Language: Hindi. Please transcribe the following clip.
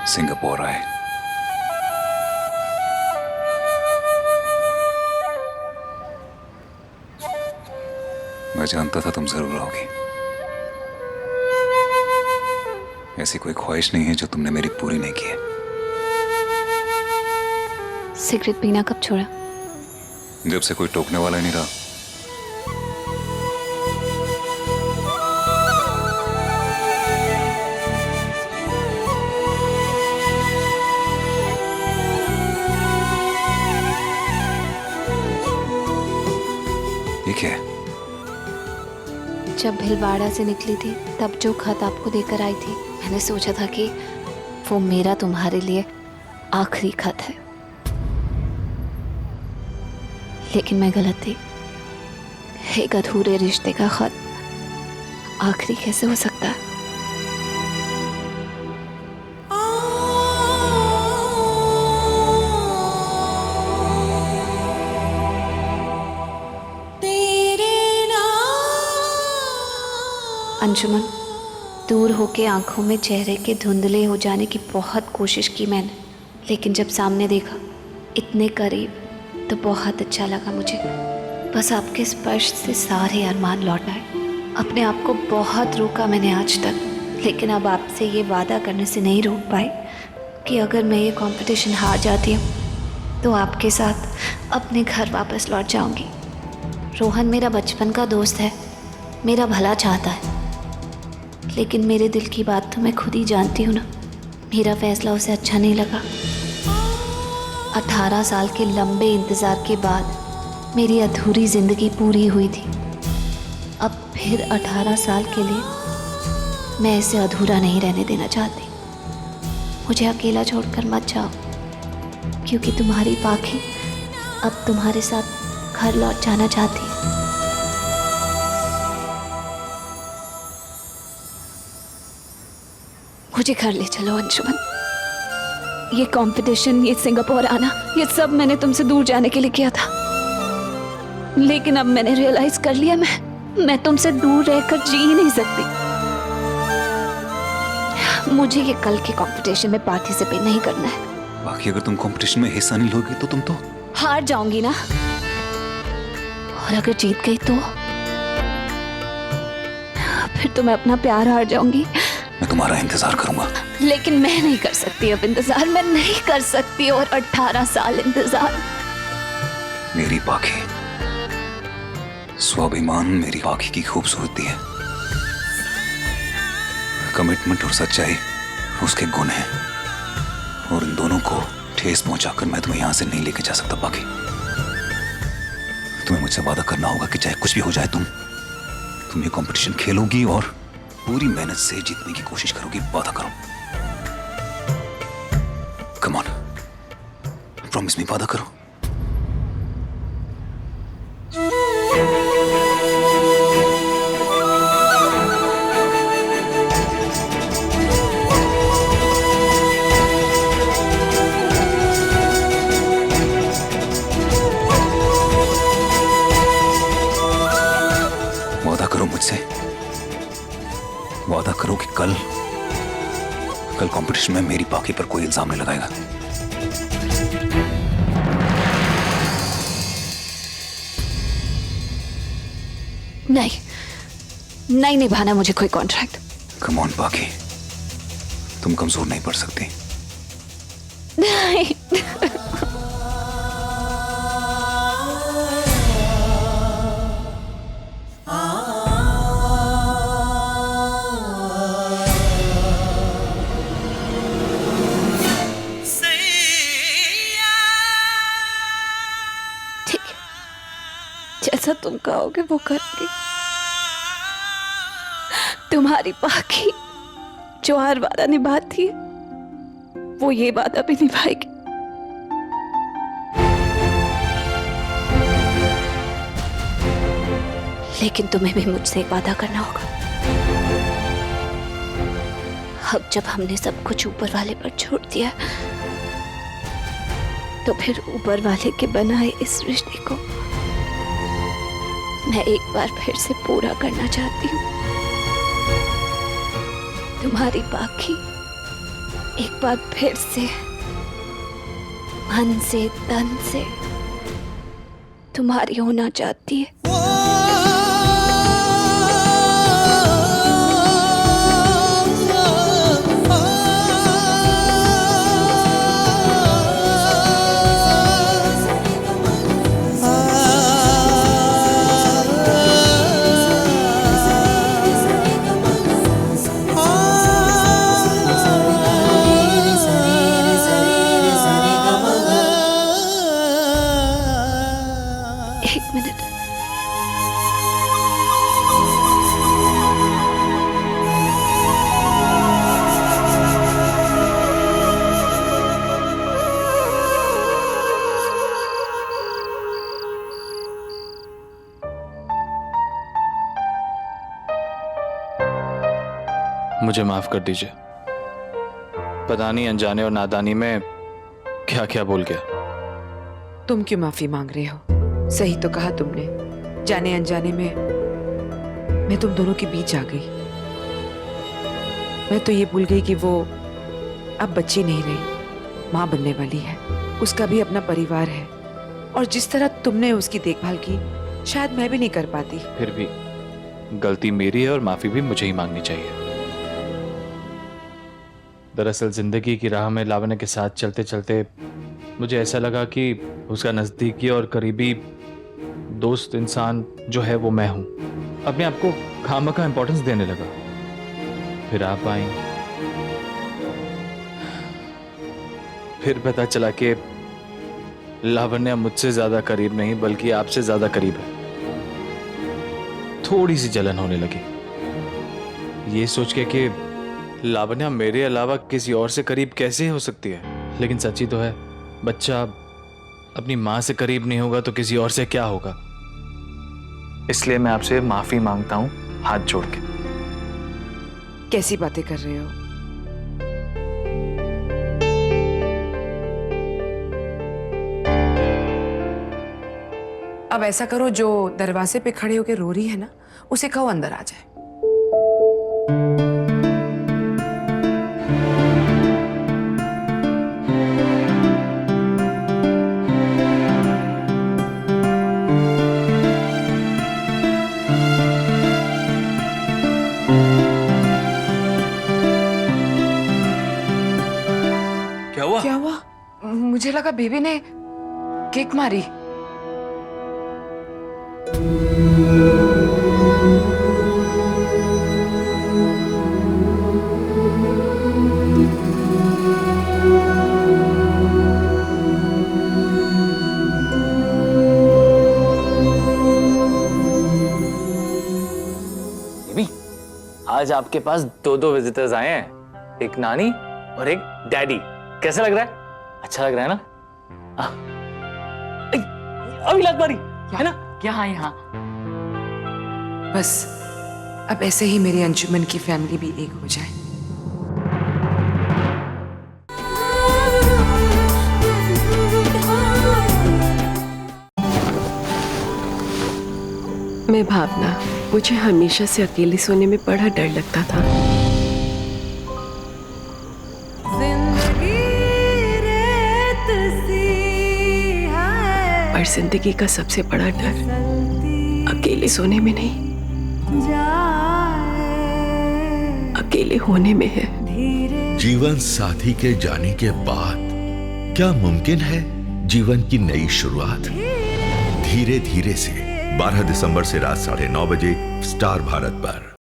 सिंगापुर आए। मैं जानता था तुम जरूर आओगी। ऐसी कोई ख्वाहिश नहीं है जो तुमने मेरी पूरी नहीं की है। सिगरेट पीना कब छोड़ा? जब से कोई टोकने वाला ही नहीं रहा। ये क्या है? जब भिलवाड़ा से निकली थी तब जो खत आपको देकर आई थी, मैंने सोचा था कि वो मेरा तुम्हारे लिए आखिरी खत है, लेकिन मैं गलत थी। एक अधूरे रिश्ते का खत आखिरी कैसे हो सकता है? अंजुमन, दूर होके आंखों में चेहरे के धुंधले हो जाने की बहुत कोशिश की मैंने, लेकिन जब सामने देखा इतने करीब तो बहुत अच्छा लगा मुझे। बस आपके स्पर्श से सारे अरमान लौट आए। अपने आप को बहुत रोका मैंने आज तक, लेकिन अब आपसे ये वादा करने से नहीं रोक पाई कि अगर मैं ये कंपटीशन हार जाती हूँ तो आपके साथ अपने घर वापस लौट जाऊँगी। रोहन मेरा बचपन का दोस्त है, मेरा भला चाहता है, लेकिन मेरे दिल की बात तो मैं खुद ही जानती हूँ ना। मेरा फैसला उसे अच्छा नहीं लगा। 18 साल के लंबे इंतज़ार के बाद मेरी अधूरी ज़िंदगी पूरी हुई थी। अब फिर 18 साल के लिए मैं इसे अधूरा नहीं रहने देना चाहती। मुझे अकेला छोड़कर मत जाओ, क्योंकि तुम्हारी पाखी अब तुम्हारे साथ घर लौट जाना चाहती है। मुझे घर ले चलो अंजुमन। ये कंपटीशन, ये सिंगापुर आना, ये सब मैंने तुमसे दूर जाने के लिए किया था, लेकिन अब मैंने रियलाइज कर लिया मैं तुमसे दूर रहकर जी ही नहीं सकती। मुझे ये कल के कंपटीशन में पार्टिसिपेट नहीं करना है। बाकी अगर तुम कंपटीशन में हिस्सा नहीं लोगे तो तुम तो हार जाऊंगी ना, और अगर जीत गई तो फिर तो मैं अपना प्यार हार जाऊंगी। मैं तुम्हारा इंतजार करूंगा। लेकिन मैं नहीं कर सकती अब इंतजार, मैं नहीं कर सकती और 18 साल इंतजार। मेरी पाखी, स्वाभिमान मेरी पाखी की खूबसूरती है। कमिटमेंट और सच्चाई उसके गुण हैं, और इन दोनों को ठेस पहुंचाकर मैं तुम्हें यहां से नहीं लेके जा सकता पाखी। तुम्हें मुझसे वादा करना होगा कि चाहे कुछ भी हो जाए तुम ये कंपटीशन खेलोगी और पूरी मेहनत से जीतने की कोशिश करोगी। वादा करो। कम ऑन, प्रॉमिस मी, वादा करो। वादा करो मुझसे। वादा करो कि कल कंपटीशन में मेरी पाखी पर कोई इल्जाम नहीं लगाएगा। नहीं निभाना मुझे कोई कॉन्ट्रैक्ट। कम ऑन पाखी, तुम कमजोर नहीं पड़ सकती। नहीं। जैसा तुम कहोगे वो करूंगी। तुम्हारी पाखी जो हर वादा निभाती है, वो ये वादा भी निभाएगी। लेकिन तुम्हें भी मुझसे एक वादा करना होगा। अब जब हमने सब कुछ ऊपर वाले पर छोड़ दिया, तो फिर ऊपर वाले के बनाए इस रिश्ते को मैं एक बार फिर से पूरा करना चाहती हूँ। तुम्हारी पाखी एक बार फिर से मन से तन से तुम्हारी होना चाहती है। एक मिनट। मुझे माफ कर दीजिए, पता नहीं अनजाने और नादानी में क्या क्या बोल गया। तुम क्यों माफी मांग रहे हो? सही तो कहा तुमने, जाने अनजाने में मैं तुम दोनों के बीच आ गई। मैं तो ये भूल गई कि वो अब बच्ची नहीं रही, माँ बनने वाली है, उसका भी अपना परिवार है, और जिस तरह तुमने उसकी देखभाल की शायद मैं भी नहीं कर पाती। फिर भी गलती मेरी है और माफी भी मुझे ही मांगनी चाहिए। दरअसल जिंदगी की राह में लावण्य के साथ चलते चलते मुझे ऐसा लगा कि उसका नजदीकी और करीबी दोस्त इंसान जो है वो मैं हूं। अपने आप को खामखा इंपॉर्टेंस देने लगा। फिर आप आई, फिर पता चला कि लावण्य मुझसे ज्यादा करीब नहीं बल्कि आपसे ज्यादा करीब है। थोड़ी सी जलन होने लगी ये सोच के कि लावण्य मेरे अलावा किसी और से करीब कैसे हो सकती है। लेकिन सच्ची तो है, बच्चा अपनी माँ से करीब नहीं होगा तो किसी और से क्या होगा। इसलिए मैं आपसे माफी मांगता हूँ हाथ जोड़ के। कैसी बातें कर रहे हो? अब ऐसा करो, जो दरवाजे पे खड़े होकर रो रही है ना, उसे कहो अंदर आ जाए। क्या हुआ? मुझे लगा बेबी ने किक मारी। आज आपके पास दो विजिटर्स आए हैं, एक नानी और एक डैडी। कैसा लग रहा है? अच्छा लग रहा है ना? अभी लात मारी है ना? यहाँ यहाँ बस अब ऐसे ही मेरी अंजुमन की फैमिली भी एक हो जाए। मैं भावना, मुझे हमेशा से अकेले सोने में बड़ा डर लगता था। पर जिंदगी का सबसे बड़ा डर अकेले सोने में नहीं, अकेले होने में है। जीवन साथी के जाने के बाद क्या मुमकिन है जीवन की नई शुरुआत? धीरे धीरे से 12 दिसंबर से रात 9:30 बजे स्टार भारत पर।